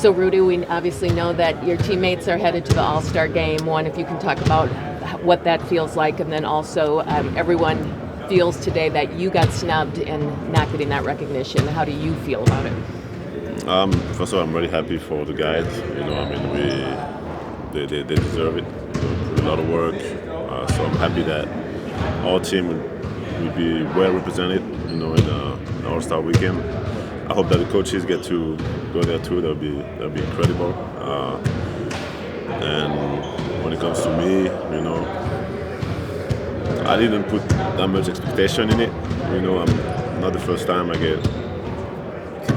So, Rudy, we obviously know that your teammates are headed to the All-Star game. One, if you can talk about what that feels like, and then also everyone feels today that you got snubbed in not getting that recognition. How do you feel about it? First of all, I'm really happy for the guys. They deserve it. Put a lot of work. So I'm happy that our team will be well represented. In the All-Star weekend. I hope that the coaches get to go there too. That'll be incredible. And when it comes to me, I didn't put that much expectation in it. I'm not the first time I get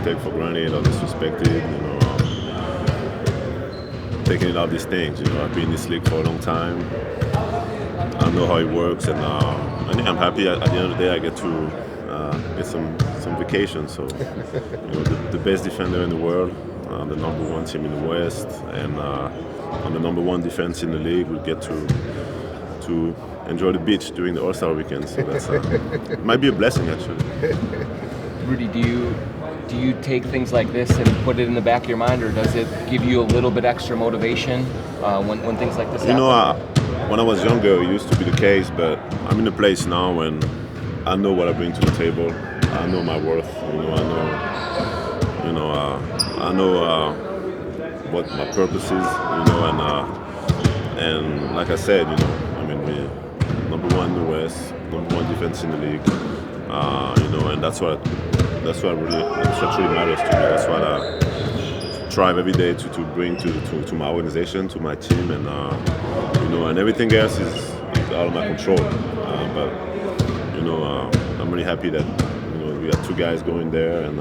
taken for granted or disrespected. Taking it out these things. I've been in this league for a long time. I know how it works, and I'm happy. At the end of the day, I get to get some vacation. So, the best defender in the world, the number one team in the West, and on the number one defense in the league, we get to enjoy the beach during the All-Star weekend. So that's it might be a blessing, actually. Rudy, do you take things like this and put it in the back of your mind, or does it give you a little bit extra motivation when things like this happen? When I was younger, it used to be the case, but I'm in a place now when I know what I bring to the table. I know my worth. I know what my purpose is. And like I said, we're number one in the West, number one defense in the league. And that's what really matters to me. That's what I strive every day to bring to my organization, to my team, and everything else is out of my control. But I'm really happy that we got two guys going there, and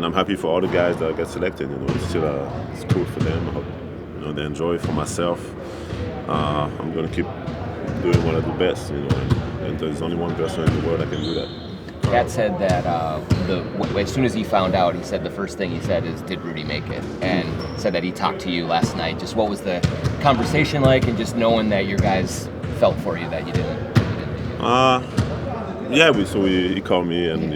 I'm happy for all the guys that get selected. It's cool for them. I hope they enjoy it. For myself, I'm gonna keep doing what I do best. And there's only one person in the world that can do that. Kat said that as soon as he found out, he said the first thing he said is, "Did Rudy make it?" And said that he talked to you last night. Just what was the conversation like, and just knowing that your guys felt for you that you didn't. Yeah, he called me, and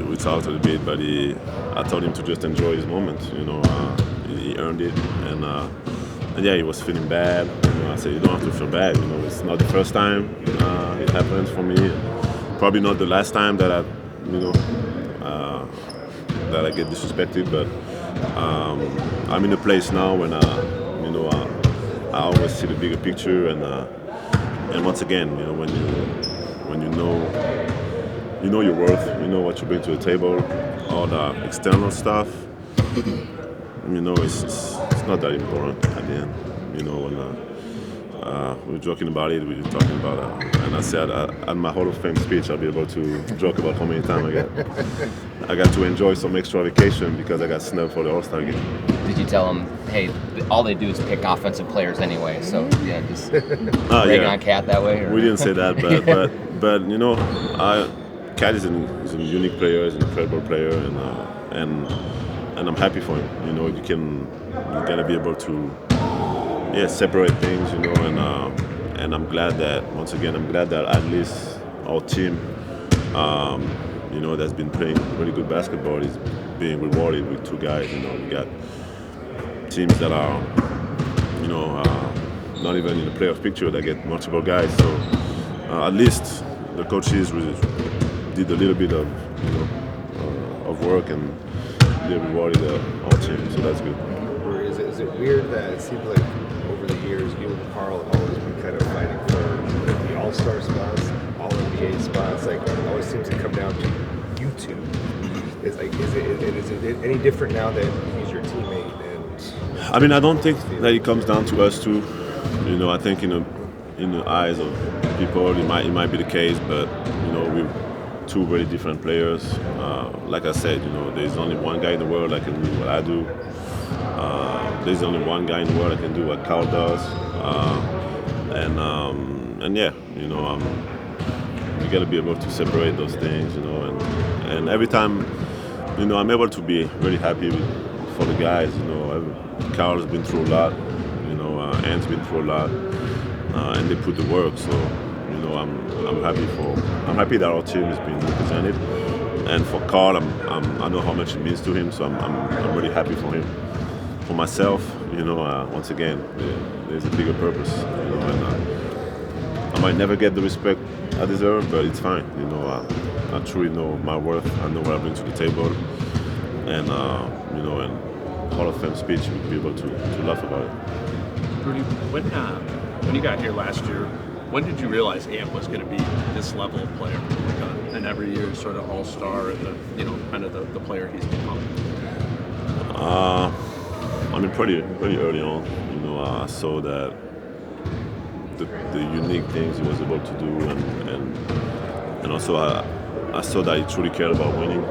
we talked a little bit, but I told him to just enjoy his moment. He earned it, and yeah, he was feeling bad. I said, you don't have to feel bad. It's not the first time it happens for me. Probably not the last time that I get disrespected, but I'm in a place now when I always see the bigger picture, and once again, when you know your worth, you know what you bring to the table, all the external stuff, it's not that important at the end. When we were joking about it, we were talking about and I said at my Hall of Fame speech, I'll be able to joke about how many times I got to enjoy some extra vacation because I got snubbed for the All-Star game. Did you tell them, hey, all they do is pick offensive players anyway, so yeah, just rag on Kat that way? Or? We didn't say that, but Kat is a unique player, is an incredible player, and I'm happy for him. You gotta be able to separate things, and I'm glad that at least our team, that's been playing really good basketball is being rewarded with two guys. We got teams that are, not even in the playoff picture that get multiple guys. So at least the coaches did a little bit of work, and they rewarded our team. So that's good. Is it weird that it seems like over the years you and Carl have always been kind of fighting for the All-Star spots, All-NBA spots? Like it always seems to come down to you two. Is it any different now that he's your teammate? And I don't think that it comes down to us two. I think in the eyes of people it might be the case, but we're two very different players. Like I said, there's only one guy in the world that can do what I do. There's only one guy in the world that can do what Carl does, and yeah, you got to be able to separate those things, and every time, I'm able to be really happy for the guys. Carl's been through a lot, Ant's been through a lot, and they put the work. So, I'm happy that our team is being represented, and for Carl, I know how much it means to him, so I'm really happy for him. for myself, once again, there's a bigger purpose, and I might never get the respect I deserve, but it's fine. I truly know my worth. I know what I bring to the table, and and Hall of Fame speech, we'll be able to laugh about it. Rudy, when you got here last year, when did you realize Ant was going to be this level of player, like an every year sort of all-star, and kind of the player he's become? Pretty early on. I saw that the unique things he was able to do, and also I saw that he truly cared about winning.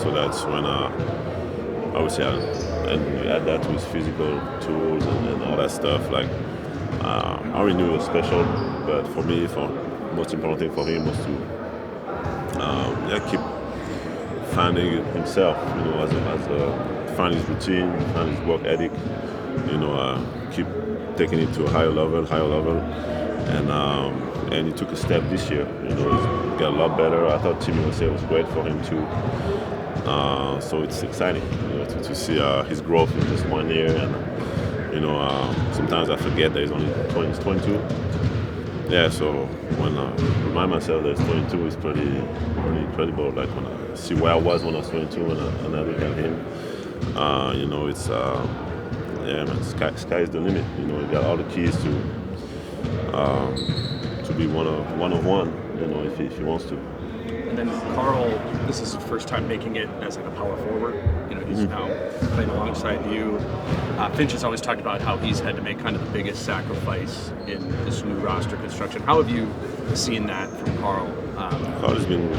So that's when I would say, and you add that to his physical tools and all that stuff. Like I already knew he was special, but for me, most important thing for him was to keep finding himself. Find his routine, find his work ethic. Keep taking it to a higher level, and he took a step this year. He got a lot better. I thought Team USA was great for him too. So it's exciting, to see his growth in just 1 year. And sometimes I forget that he's only 22. Yeah, so when I remind myself that he's 22, it's pretty incredible. Like when I see where I was when I was 22, and I look at him, it's man, sky is the limit. He got all the keys to be one of one. If he wants to. And then Karl, this is his first time making it as like a power forward. He's now playing alongside you. Finch has always talked about how he's had to make kind of the biggest sacrifice in this new roster construction. How have you seen that from Karl? Karl has been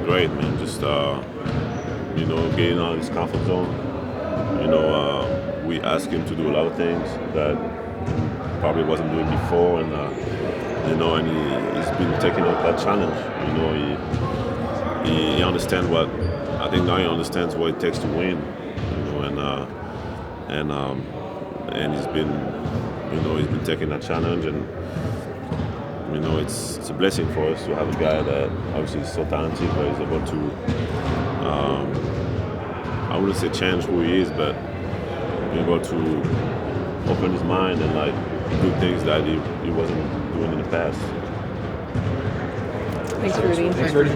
great, man. Just getting out of his comfort zone. We asked him to do a lot of things that he probably wasn't doing before, and he's been taking up that challenge. He understands what I think now. He understands what it takes to win. And he's been taking that challenge, and it's a blessing for us to have a guy that obviously is so talented, but he's able to I wouldn't say change who he is, but be able to open his mind and do things that he wasn't doing in the past. Thanks, Rudy. Thanks, Rudy.